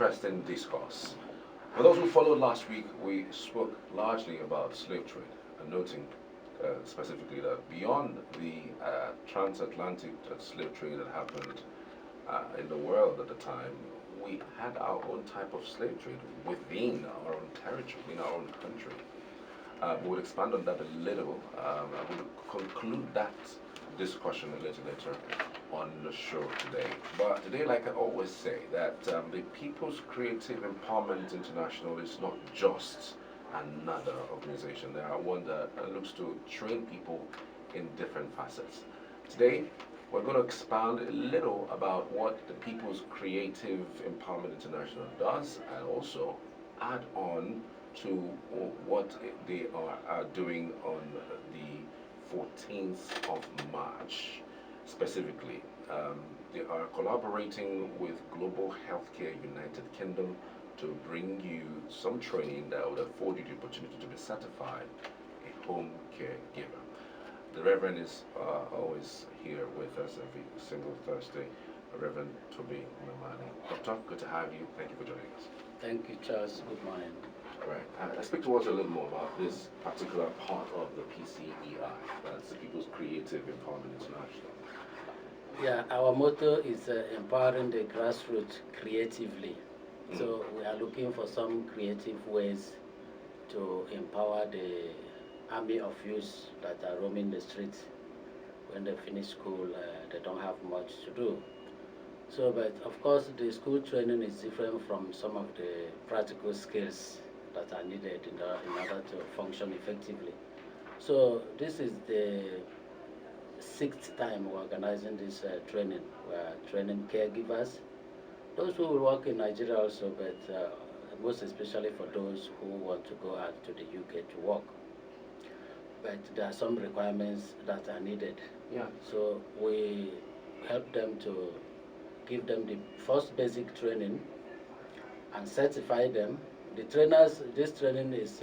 interesting discourse. For those who followed last week, we spoke largely about slave trade, and noting specifically that beyond the transatlantic slave trade that happened in the world at the time, we had our own type of slave trade within our own territory, in our own country. We'll expand on that a little. I will conclude that discussion a little later on the show today. But today, like I always say, that the People's Creative Empowerment International is not just another organization. They are one that looks to train people in different facets. Today, we're going to expand a little about what the People's Creative Empowerment International does, and also add on to what they are doing on the 14th of March. Specifically, they are collaborating with Global Healthcare United Kingdom to bring you some training that would afford you the opportunity to be certified a home care giver. The Reverend is always here with us every single Thursday. Reverend Toby Mamani. Doctor, good to have you. Thank you for joining us. Thank you, Charles. Good morning. All right. Speak to us a little more about this particular part of the PCEI, that's the People's Creative Empowerment International. Yeah, our motto is empowering the grassroots creatively. So we are looking for some creative ways to empower the army of youths that are roaming the streets. When they finish school, they don't have much to do. So, but of course, the school training is different from some of the practical skills that are needed in order to function effectively. So this is the 6th time we're organizing this training. We're training caregivers, those who will work in Nigeria also, but most especially for those who want to go out to the UK to work. But there are some requirements that are needed. Yeah. So we help them to give them the first basic training and certify them. The trainers, this training is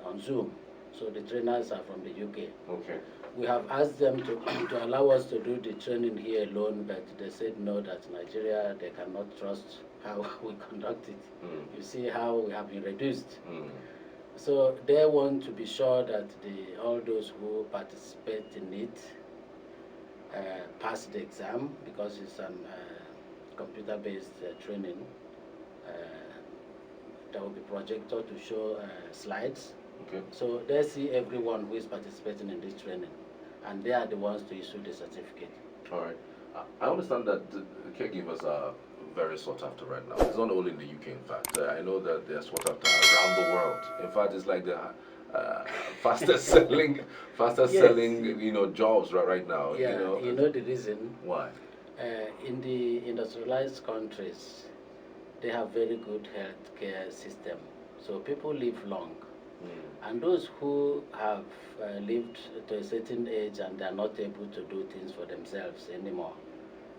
on Zoom, so the trainers are from the UK. Okay. We have asked them to allow us to do the training here alone, but they said no, that Nigeria, they cannot trust how we conduct it. You see how we have been reduced. So they want to be sure that all those who participate in it pass the exam, because it's an computer-based training. There will be projector to show slides. Okay. So they see everyone who is participating in this training, and they are the ones to issue the certificate. All right. I understand that the caregivers are very sought after right now. It's not only in the UK, in fact. I know that they're sought after around the world. In fact, it's like the fastest selling, jobs right now. Yeah, you know the reason? Why? In the industrialized countries, they have very good healthcare system. So people live long. And those who have lived to a certain age and they are not able to do things for themselves anymore,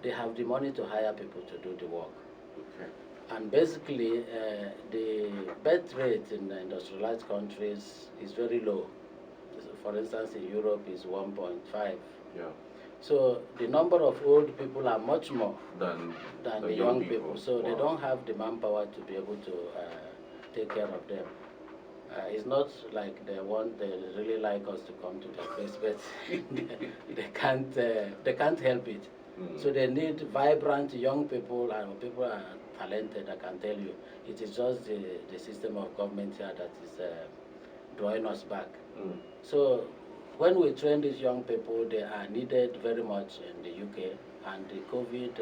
they have the money to hire people to do the work. Okay. And basically, the birth rate in industrialized countries is very low. For instance, in Europe is 1.5. Yeah. So the number of old people are much more than the young people. So they don't have the manpower to be able to take care of them. It's not like they really like us to come to their place, but they can't help it. So they need vibrant young people, and people are talented, I can tell you. It is just the system of government here that is drawing us back. So when we train these young people, they are needed very much in the UK, and the COVID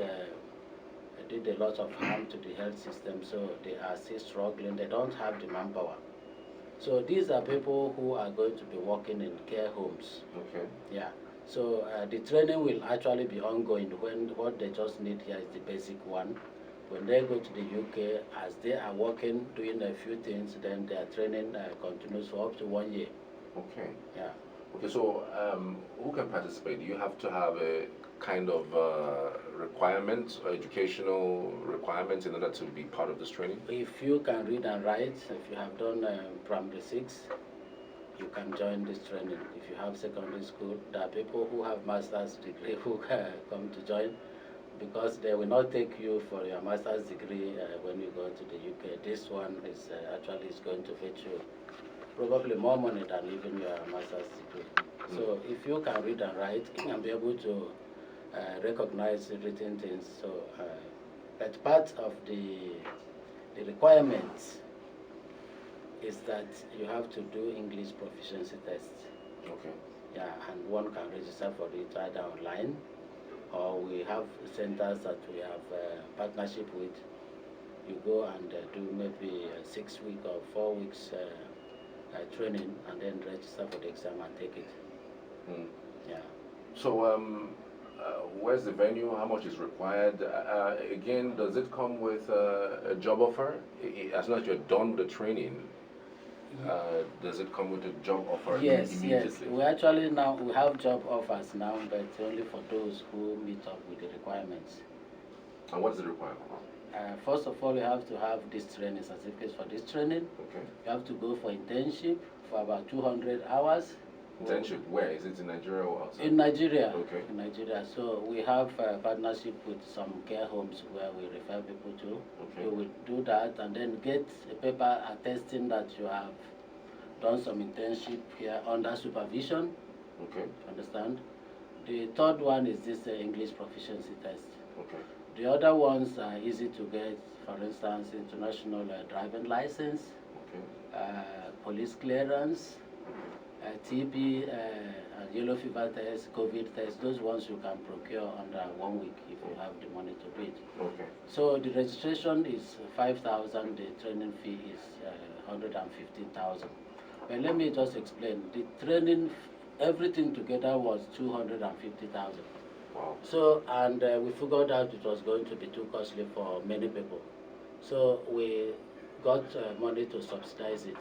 did a lot of harm to the health system, so they are still struggling. They don't have the manpower. So these are people who are going to be working in care homes. Okay. Yeah. So the training will actually be ongoing. When what they just need here is the basic one. When they go to the UK, as they are working, doing a few things, then their training continues for up to 1 year. Okay. Yeah. Okay, so who can participate? Do you have to have a kind of requirement, educational requirements in order to be part of this training? If you can read and write, if you have done primary 6, you can join this training. If you have secondary school, there are people who have master's degree who come to join. because they will not take you for your master's degree when you go to the UK. This one is actually is going to fetch you probably more money than even your master's degree. So if you can read and write and be able to recognize written things, so that part of the requirements is that you have to do English proficiency test. Okay. Yeah, and one can register for it either online, or we have centers that we have partnership with. You go and do maybe a 6 week or 4 weeks training, and then register for the exam and take it. Yeah. So, where's the venue? How much is required? Again, does it come with a job offer? As long as you're done with the training, does it come with a job offer immediately? Yes. We actually now we have job offers now, but only for those who meet up with the requirements. And what's the requirement? First of all, you have to have this training certificate for this training. Okay. You have to go for internship for about 200 hours. Internship, where? Is it in Nigeria or outside? In Nigeria. Okay. In Nigeria. So we have a partnership with some care homes where we refer people to. Okay. You will do that and then get a paper attesting that you have done some internship here under supervision. Okay. Understand? The third one is this English proficiency test. Okay. The other ones are easy to get. For instance, international driving license, police clearance, TB, yellow fever test, COVID test. Those ones you can procure under 1 week if you have the money to do it. Okay. So the registration is 5,000. The training fee is 150,000. But let me just explain. The training, everything together was 250,000. Wow. So, and we figured out it was going to be too costly for many people. So we got money to subsidize it.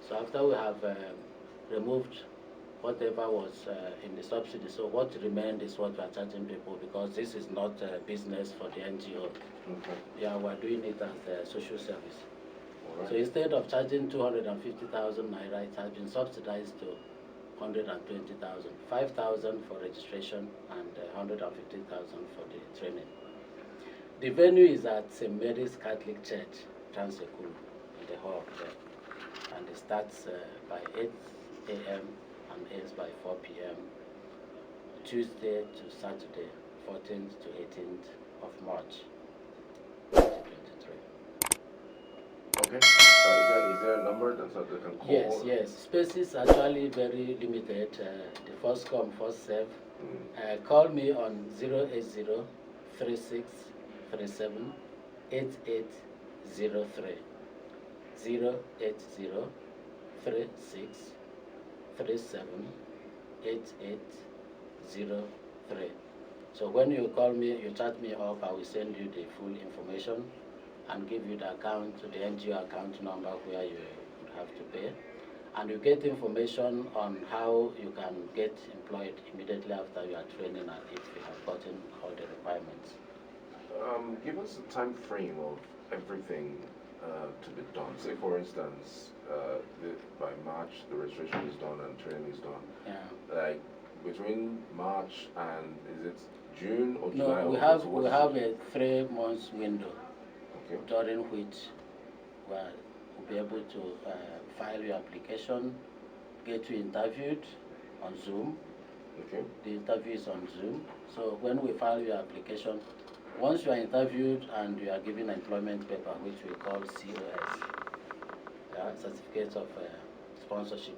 So after we have removed whatever was in the subsidy, so what remained is what we are charging people, because this is not a business for the NGO. Okay. Yeah, we're doing it as a social service. All right. So instead of charging 250,000 naira, it has been subsidized to 120,000, 5,000 for registration and 150,000 for the training. The venue is at St. Mary's Catholic Church, Transekulu, in the hall there. And it starts by 8 a.m. and ends by 4 p.m. Tuesday to Saturday, 14th to 18th of March, 2023. Okay. Is there a number that they can call? Yes. Spaces actually very limited. The first come, first serve. Call me on 080 36 37 8803. 080 36 37 8803. So when you call me, you chat me up, I will send you the full information and give you the account, the NGO account number where you would have to pay. And you get information on how you can get employed immediately after your training and if you have gotten all the requirements. Give us a time frame of everything to be done. Say, for instance, by March the registration is done and training is done. Yeah. Like between March and is it June or No, July? we have a 3 months window. Okay. During which we'll be able to file your application, get you interviewed on Zoom. Okay. The interview is on Zoom. So when we file your application, once you are interviewed and you are given an employment paper, which we call COS, Certificate of Sponsorship.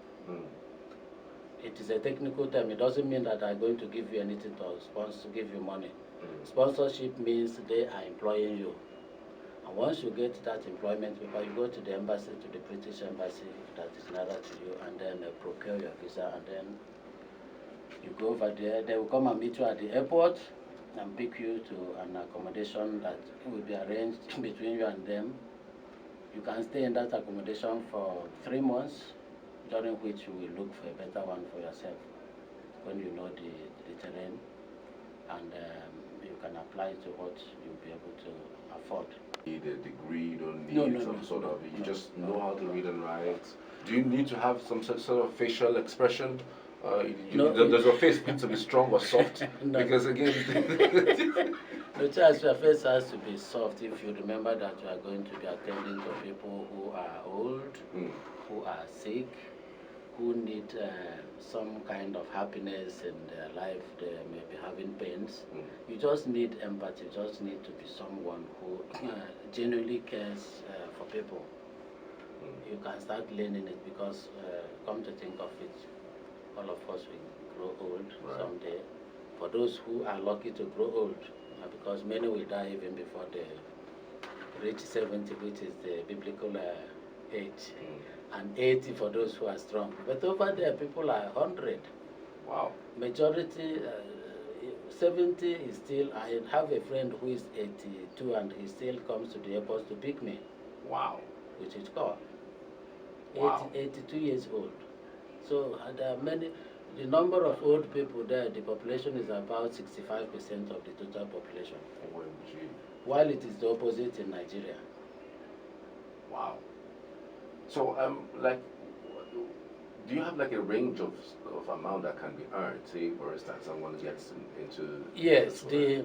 It is a technical term. It doesn't mean that I'm going to give you anything to give you money. Sponsorship means they are employing you. And once you get that employment paper, you go to the embassy, to the British embassy, that is nearer to you, and then procure your visa, and then you go over there. They will come and meet you at the airport and pick you to an accommodation that will be arranged between you and them. You can stay in that accommodation for 3 months, during which you will look for a better one for yourself when you know the terrain, and you can apply to what you'll be able to afford. Need a degree, you don't need you just know how to read and write. Do you need to have some sort of facial expression? Does your face need to be strong or soft? No. Because again, The church first has to be soft if you remember that you are going to be attending to people who are old, who are sick, who need some kind of happiness in their life. They may be having pains. You just need empathy. You just need to be someone who genuinely cares for people. You can start learning it because, come to think of it, all of us will grow old someday. For those who are lucky to grow old, because many will die even before they reach 70, which is the biblical age, and 80 for those who are strong. But over there, people are 100. Wow. Majority, 70 is still, I have a friend who is 82 and he still comes to the airport to pick me. Wow. Which is called. Wow. 82 years old. So there are many. The number of old people there, the population is about 65% of the total population. OMG. While it is the opposite in Nigeria. Wow. So, like, do you have like a range of amount that can be earned? Say, for instance, someone gets into. Yes, the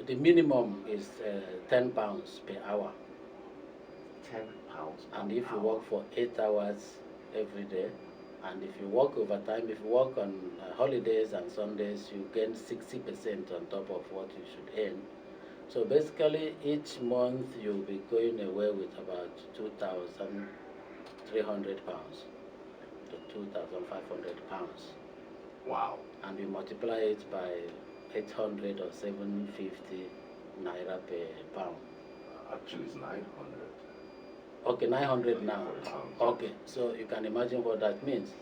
minimum is £10 per hour. £10. And if you work for 8 hours every day, and if you work overtime, if you work on holidays and Sundays, you gain 60% on top of what you should earn. So basically, each month you'll be going away with about £2,300 to £2,500. Wow. And we multiply it by 800 or 750 naira per pound. Actually, it's 900. Okay, 900 now. Okay, so you can imagine what that means.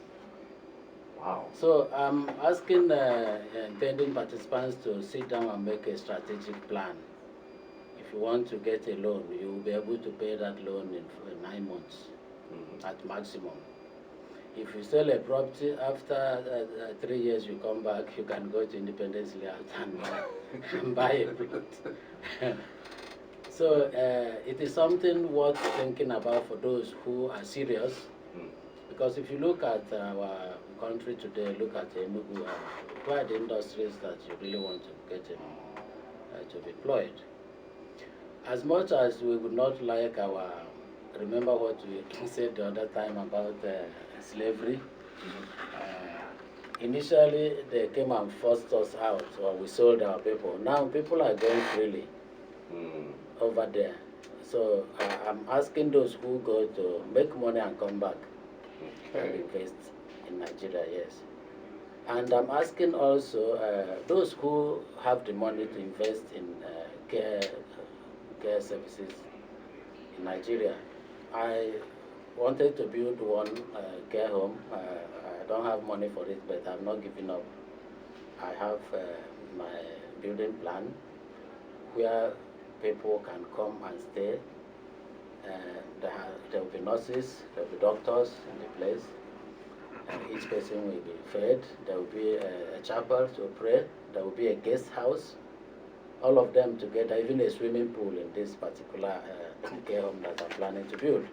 Wow. So I'm asking intending participants to sit down and make a strategic plan. If you want to get a loan, you will be able to pay that loan in 9 months at maximum. If you sell a property, after 3 years you come back, you can go to Independence Layout and buy a plot. So it is something worth thinking about for those who are serious. Because if you look at our country today, look at Enugu, what are the industries that you really want to get to be employed? As much as we would not like remember what we said the other time about slavery? Initially, they came and forced us out, or we sold our people. Now people are going freely over there. So I'm asking those who go to make money and come back and invest in Nigeria, yes. And I'm asking also those who have the money to invest in care services in Nigeria. I wanted to build one care home. I don't have money for it, but I'm not giving up. I have my building plan where people can come and stay. There will be nurses, there will be doctors in the place. Each person will be fed. There will be a chapel to pray. There will be a guest house. All of them together, even a swimming pool in this particular care home that I'm planning to build.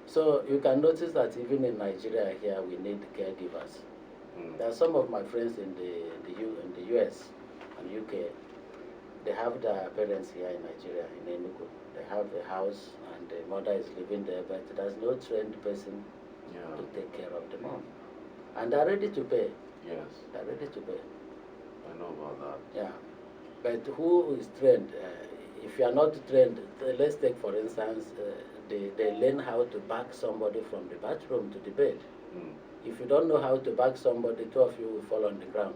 So you can notice that even in Nigeria here, we need caregivers. There are some of my friends in the US and UK. They have their parents here in Nigeria, in Enugu. They have a house and the mother is living there, but there's no trained person to take care of the mom. And they're ready to pay. Yes. They're ready to pay. I know about that. Yeah. But who is trained? If you are not trained, let's take for instance, they learn how to back somebody from the bathroom to the bed. If you don't know how to back somebody, two of you will fall on the ground.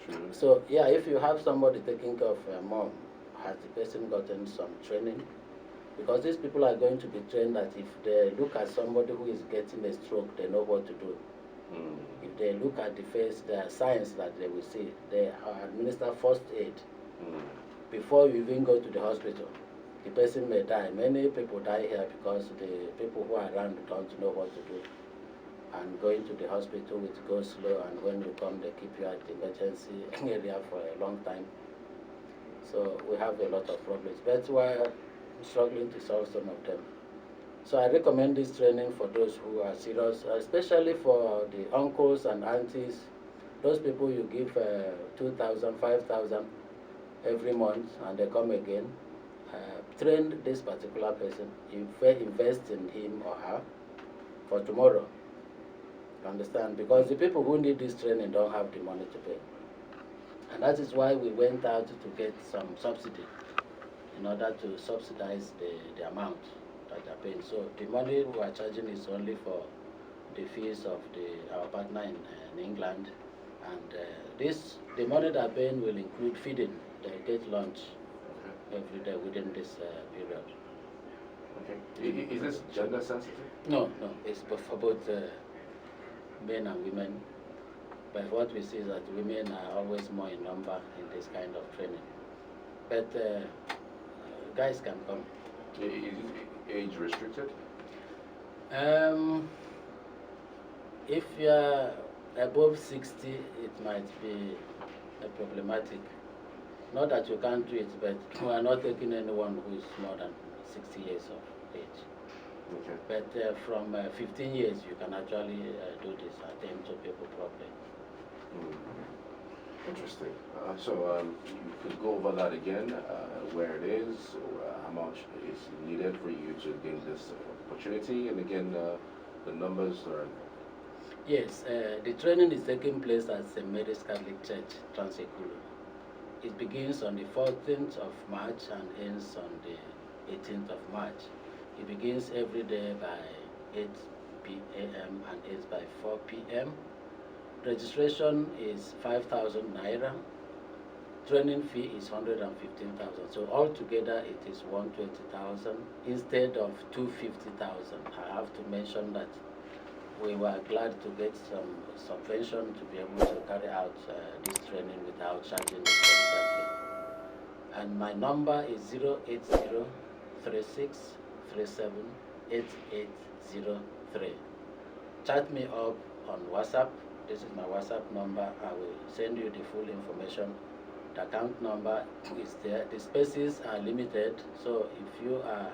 True. So yeah, if you have somebody taking care of a mom, has the person gotten some training? Because these people are going to be trained that if they look at somebody who is getting a stroke, they know what to do. If they look at the face, there are signs that they will see. They administer first aid. Before you even go to the hospital, the person may die. Many people die here because the people who are around don't know what to do. And going to the hospital will go slow, and when you come, they keep you at the emergency area for a long time. So we have a lot of problems, but we're struggling to solve some of them. So I recommend this training for those who are serious, especially for the uncles and aunties, those people you give 2,000, 5,000. every month, and they come again, train this particular person, invest in him or her for tomorrow. You understand? Because the people who need this training don't have the money to pay. And that is why we went out to get some subsidy in order to subsidize the amount that they're paying. So the money we are charging is only for the fees of our partner in England. And the money they're paying will include feeding. They get lunch every day within this period. Okay. Is this gender sensitive? No, it's for both men and women. But what we see is that women are always more in number in this kind of training. But guys can come. Is it age restricted? If you are above 60, it might be problematic. Not that you can't do it, but we are not taking anyone who is more than 60 years of age. Okay. But from 15 years, you can actually do this, attend to people properly. Interesting. So you could go over that again, where it is, how much is needed for you to gain this opportunity, and again, the numbers are. Yes, the training is taking place at St. Mary's Catholic Church, Transekulu. It begins on the 14th of March and ends on the 18th of March. It begins every day by 8 p.m. and ends by 4 p.m. Registration is 5,000 naira. Training fee is 115,000. So altogether it is 120,000 instead of 250,000. I have to mention that we were glad to get some subvention to be able to carry out this training without charging the credit. And my number is 08036378803. Chat me up on WhatsApp. This is my WhatsApp number. I will send you the full information. The account number is there. The spaces are limited, so if you are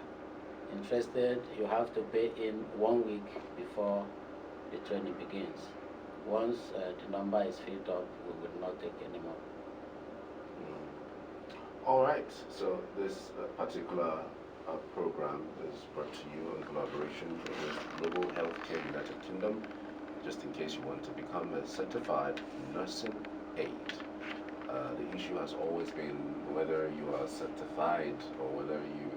interested, you have to pay in 1 week before the training begins. Once the number is filled up, we will not take any more. All right. So this particular program is brought to you in collaboration with Global Healthcare United Kingdom, just in case you want to become a certified nursing aide. The issue has always been whether you are certified or whether you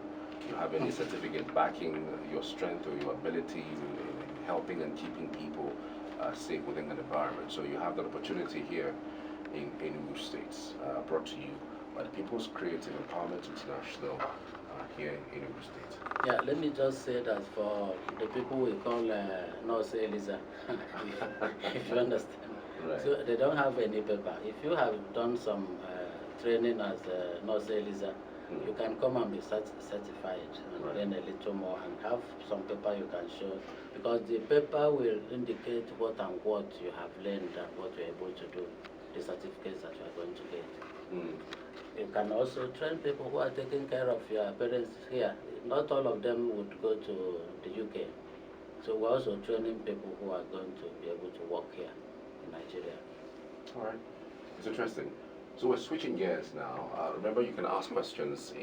have any certificate backing your strength or your ability in helping and keeping people safe within an environment. So you have that opportunity here in Enugu State, brought to you by the People's Creative Empowerment International here in Enugu State. Yeah, let me just say that for the people we call Nurse Eliza, if you understand. Right. So they don't have any paper. If you have done some training as Nurse Eliza, you can come and be certified and learn a little more and have some paper you can show, because the paper will indicate what and what you have learned and what you're able to do, the certificates that you are going to get. You can also train people who are taking care of your parents here. Not all of them would go to the UK. So we're also training people who are going to be able to work here in Nigeria. All right. It's interesting. So we're switching gears now. Remember, you can ask questions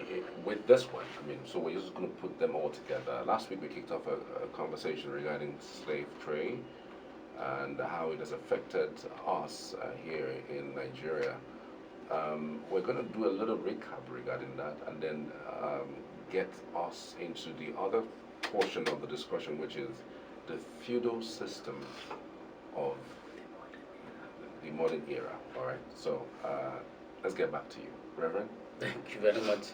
with this one. I mean, so we're just going to put them all together. Last week we kicked off a conversation regarding slave trade and how it has affected us here in Nigeria. We're going to do a little recap regarding that and then get us into the other portion of the discussion, which is the feudal system of the modern era. All right, so let's get back to you, Reverend. Thank you very much.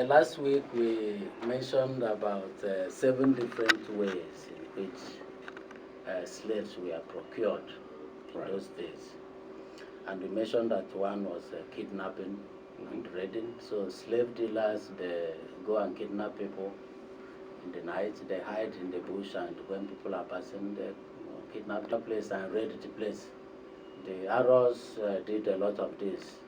Last week we mentioned about 7 different ways in which slaves were procured in those days. And we mentioned that one was kidnapping and raiding. So slave dealers, they go and kidnap people in the night. They hide in the bush, and when people are passing, they kidnap the place and raid the place. The Arrows did a lot of this.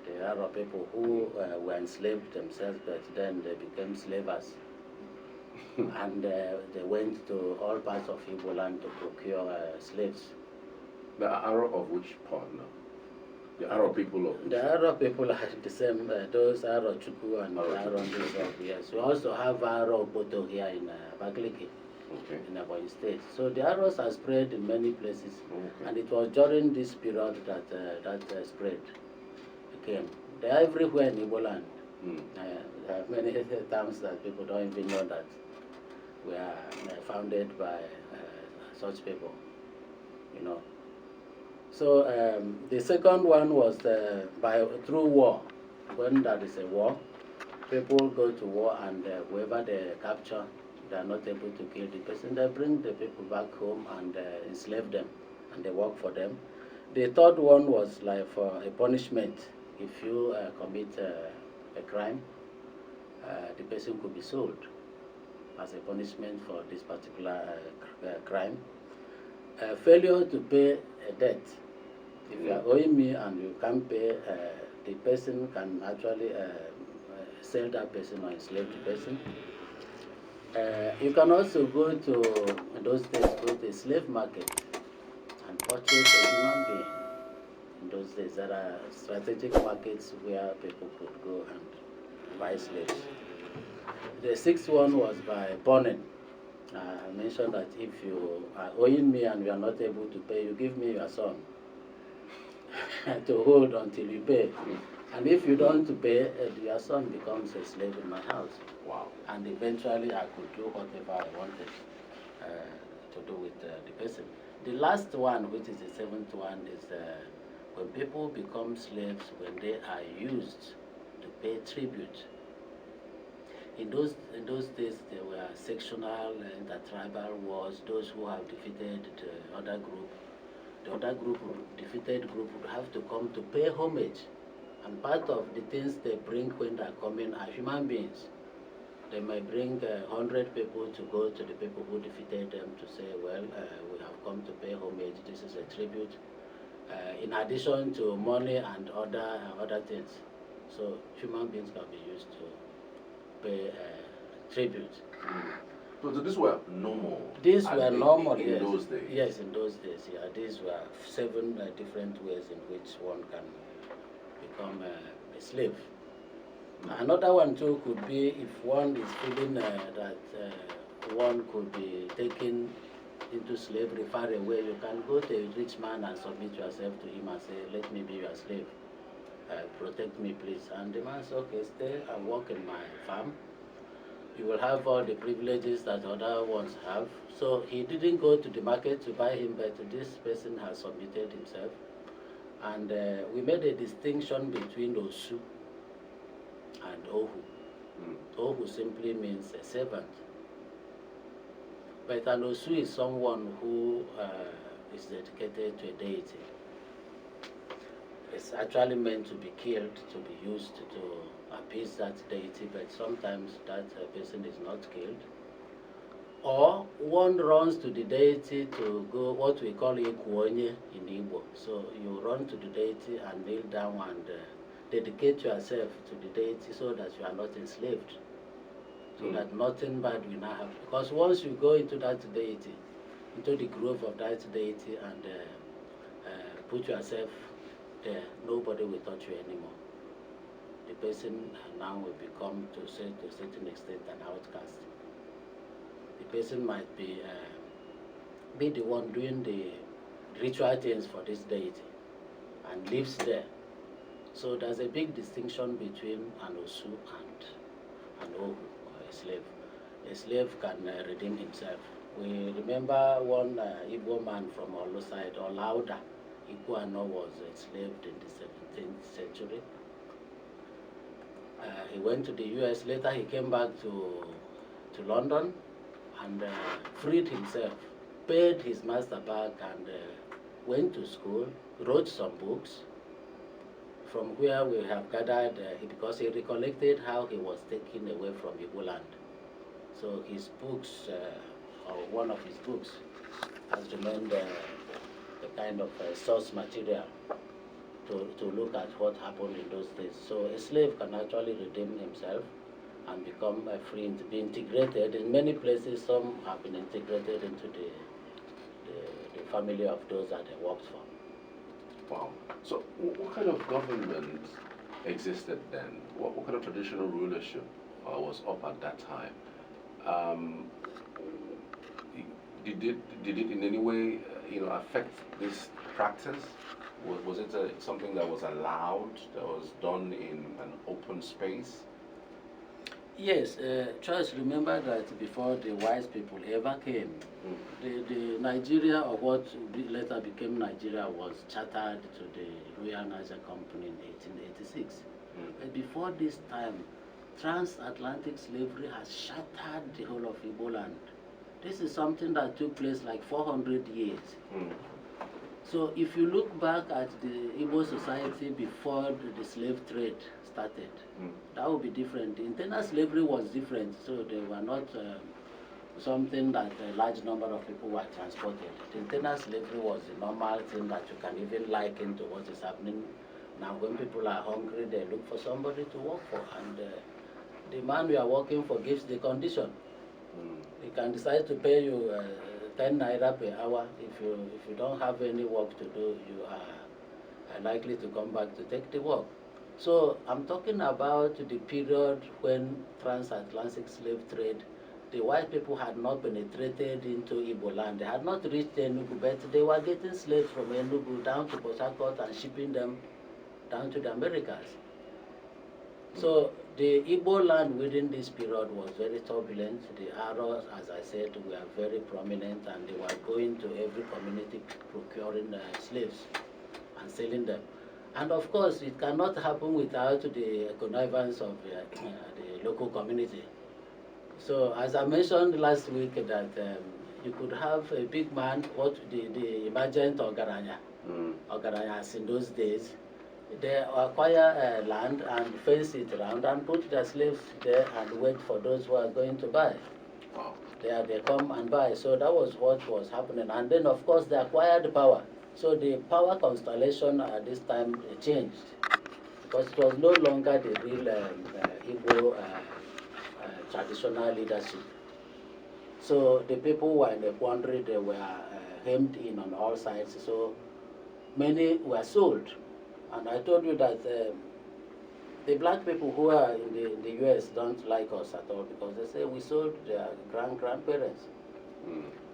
The Arrow people who were enslaved themselves, but then they became slavers. And they went to all parts of Igbo land to procure slaves. The Arrow of which part now? The Arab people of The Arab people are the same. Those Arab Chuku and Arab Arab Chuku. Bishop. Yes, we also have Arab Boto here in Bakaliki, Okay. in Ebonyi State. So the arrows are spread in many places, Okay. and it was during this period that spread came. They are everywhere in Igbo land. There are many towns that people don't even know that were founded by such people, you know. So the second one was through war. When there is a war, people go to war, and whoever they capture, they are not able to kill the person. They bring the people back home and enslave them, and they work for them. The third one was like for a punishment. If you commit a crime, the person could be sold as a punishment for this particular crime. Failure to pay a debt. If you are owing me and you can't pay, the person can actually sell that person or enslave the person. You can also go to, in those days, go to a slave market and purchase a human being. In those days, there are strategic markets where people could go and buy slaves. The sixth one was by burning. I mentioned that if you are owing me and you are not able to pay, you give me your son to hold until you pay. And if you don't pay, your son becomes a slave in my house. Wow. And eventually I could do whatever I wanted to do with the person. The last one, which is the seventh one, is when people become slaves, when they are used to pay tribute. In those days, there were sectional intertribal wars. Those who have defeated the other group, defeated group would have to come to pay homage. And part of the things they bring when they're coming are human beings. They may bring 100 people to go to the people who defeated them to say, well, we have come to pay homage. This is a tribute. In addition to money and other things. So human beings can be used to pay tribute. So these were normal. These were normal, in yes. those days. Yes, in those days, yeah. These were 7 different ways in which one can become a slave. Another one too could be if one is feeling that one could be taken into slavery far away, you can go to a rich man and submit yourself to him and say, let me be your slave. Protect me, please. And the man says, okay, stay and work in my farm. You will have all the privileges that other ones have. So he didn't go to the market to buy him, but this person has submitted himself. And we made a distinction between Osu and Ohu. Ohu simply means a servant. But an Osu is someone who is dedicated to a deity. It's actually meant to be killed, to be used to appease that deity, but sometimes that person is not killed. Or one runs to the deity to go, what we call Ikuonye in Igbo. So you run to the deity and kneel down and dedicate yourself to the deity so that you are not enslaved. So that nothing bad will not happen. Because once you go into that deity, into the grove of that deity and put yourself there, nobody will touch you anymore. The person now will become, to a certain extent, an outcast. The person might be the one doing the ritual things for this deity and lives there. So there's a big distinction between an Osu and an Ohu, or a slave. A slave can redeem himself. We remember one Igbo man from Olu side, Olauda. Iguano was enslaved in the 17th century. He went to the US. Later he came back to London and freed himself, paid his master back, and went to school, wrote some books, from where we have gathered, because he recollected how he was taken away from Igbo land. So his books, or one of his books, has remained a kind of source material to look at what happened in those days. So a slave can actually redeem himself and become free, be integrated. In many places, some have been integrated into the family of those that they worked for. Wow. So, what kind of government existed then? What kind of traditional rulership was up at that time? Um, did it in any way, affect this practice? Was it something that was allowed, that was done in an open space? Yes, Charles, remember that before the wise people ever came, the Nigeria, or what later became Nigeria, was chartered to the Royal Niger Company in 1886. But before this time, transatlantic slavery has shattered the whole of Igbo land. This is something that took place like 400 years. So if you look back at the Igbo society before the slave trade started, that would be different. The internal slavery was different, so they were not something that a large number of people were transported. The internal slavery was the normal thing that you can even liken to what is happening now. When people are hungry, they look for somebody to work for, and the man you are working for gives the condition. He can decide to pay you 10 naira per hour. If you don't have any work to do, you are likely to come back to take the work. So I'm talking about the period when transatlantic slave trade, the white people had not penetrated into Igbo land. They had not reached Enugu, but they were getting slaves from Enugu down to Port Harcourt and shipping them down to the Americas. So the Igbo land within this period was very turbulent. The arrows, as I said, were very prominent, and they were going to every community procuring slaves and selling them. And of course, it cannot happen without the connivance of the local community. So as I mentioned last week, that you could have a big man, what the emergent Ogaranyas in those days, they acquire land and fence it around and put their slaves there and wait for those who are going to buy. Wow. They come and buy. So that was what was happening. And then, of course, they acquired power. So the power constellation at this time changed, because it was no longer the real Igbo traditional leadership. So the people were in a quandary. They were hemmed in on all sides. So many were sold. And I told you that the black people who are in the US don't like us at all, because they say we sold their grandparents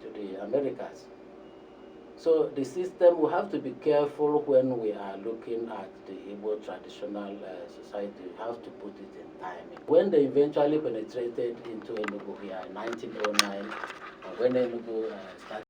to the Americas. So the system, we have to be careful when we are looking at the Igbo traditional society. We have to put it in timing. When they eventually penetrated into Enugu here in 1909, when Enugu started